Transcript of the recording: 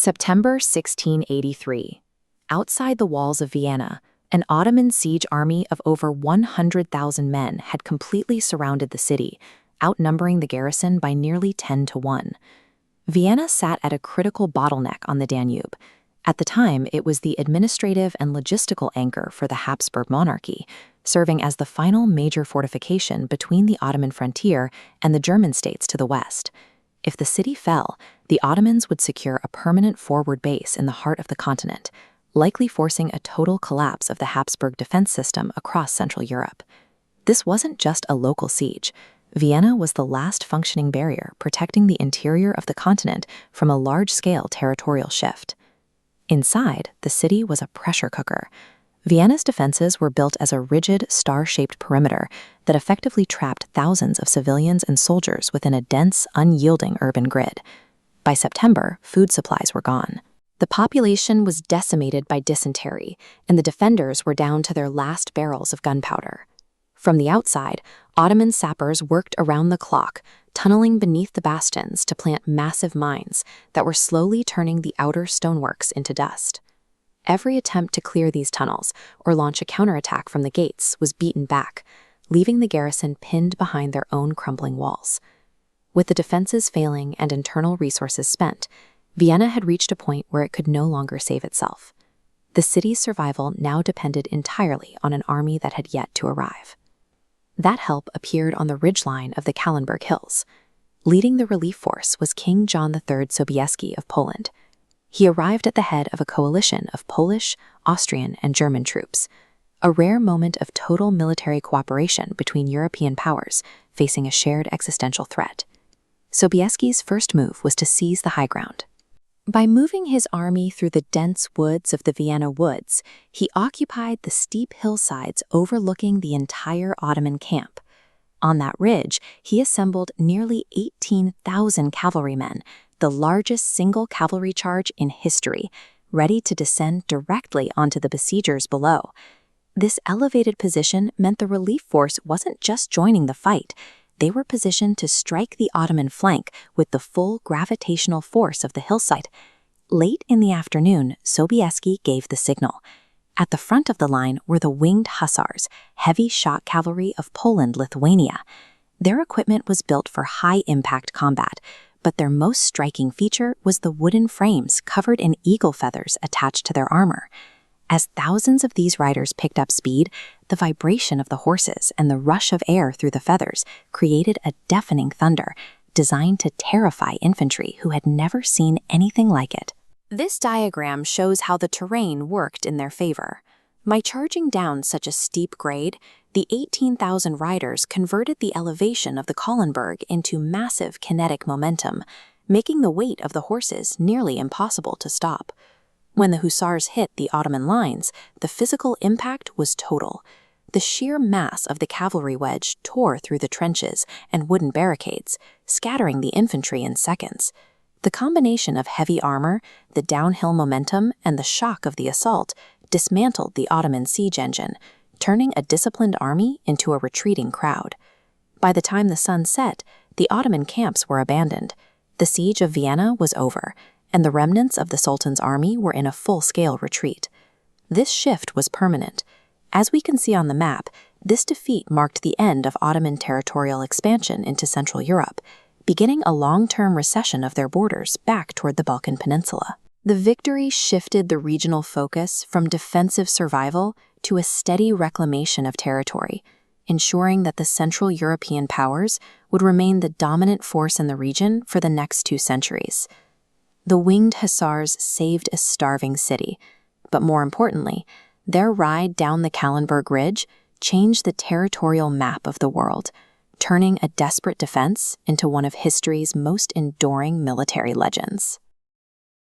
September 1683. Outside the walls of Vienna, an Ottoman siege army of over 100,000 men had completely surrounded the city, outnumbering the garrison by nearly 10 to 1. Vienna sat at a critical bottleneck on the Danube. At the time, it was the administrative and logistical anchor for the Habsburg monarchy, serving as the final major fortification between the Ottoman frontier and the German states to the west. If the city fell, the Ottomans would secure a permanent forward base in the heart of the continent, likely forcing a total collapse of the Habsburg defense system across Central Europe. This wasn't just a local siege. Vienna was the last functioning barrier protecting the interior of the continent from a large-scale territorial shift. Inside, the city was a pressure cooker. Vienna's defenses were built as a rigid, star-shaped perimeter that effectively trapped thousands of civilians and soldiers within a dense, unyielding urban grid. By September, food supplies were gone. The population was decimated by dysentery, and the defenders were down to their last barrels of gunpowder. From the outside, Ottoman sappers worked around the clock, tunneling beneath the bastions to plant massive mines that were slowly turning the outer stoneworks into dust. Every attempt to clear these tunnels or launch a counterattack from the gates was beaten back, leaving the garrison pinned behind their own crumbling walls. With the defenses failing and internal resources spent, Vienna had reached a point where it could no longer save itself. The city's survival now depended entirely on an army that had yet to arrive. That help appeared on the ridgeline of the Kahlenberg Hills. Leading the relief force was King John III Sobieski of Poland. He arrived at the head of a coalition of Polish, Austrian, and German troops, a rare moment of total military cooperation between European powers facing a shared existential threat. Sobieski's first move was to seize the high ground. By moving his army through the dense woods of the Vienna woods, he occupied the steep hillsides overlooking the entire Ottoman camp. On that ridge, he assembled nearly 18,000 cavalrymen, the largest single cavalry charge in history, ready to descend directly onto the besiegers below. This elevated position meant the relief force wasn't just joining the fight. They were positioned to strike the Ottoman flank with the full gravitational force of the hillside. Late in the afternoon, Sobieski gave the signal. At the front of the line were the Winged Hussars, heavy shot cavalry of Poland-Lithuania. Their equipment was built for high-impact combat, but their most striking feature was the wooden frames covered in eagle feathers attached to their armor. As thousands of these riders picked up speed, the vibration of the horses and the rush of air through the feathers created a deafening thunder, designed to terrify infantry who had never seen anything like it. This diagram shows how the terrain worked in their favor. By charging down such a steep grade, the 18,000 riders converted the elevation of the Kahlenberg into massive kinetic momentum, making the weight of the horses nearly impossible to stop. When the hussars hit the Ottoman lines, the physical impact was total. The sheer mass of the cavalry wedge tore through the trenches and wooden barricades, scattering the infantry in seconds. The combination of heavy armor, the downhill momentum, and the shock of the assault dismantled the Ottoman siege engine, turning a disciplined army into a retreating crowd. By the time the sun set, the Ottoman camps were abandoned. The siege of Vienna was over, and the remnants of the Sultan's army were in a full-scale retreat. This shift was permanent. As we can see on the map, this defeat marked the end of Ottoman territorial expansion into Central Europe, beginning a long-term recession of their borders back toward the Balkan Peninsula. The victory shifted the regional focus from defensive survival to a steady reclamation of territory, ensuring that the Central European powers would remain the dominant force in the region for the next 2 centuries. The Winged Hussars saved a starving city, but more importantly, their ride down the Kahlenberg Ridge changed the territorial map of the world, turning a desperate defense into one of history's most enduring military legends.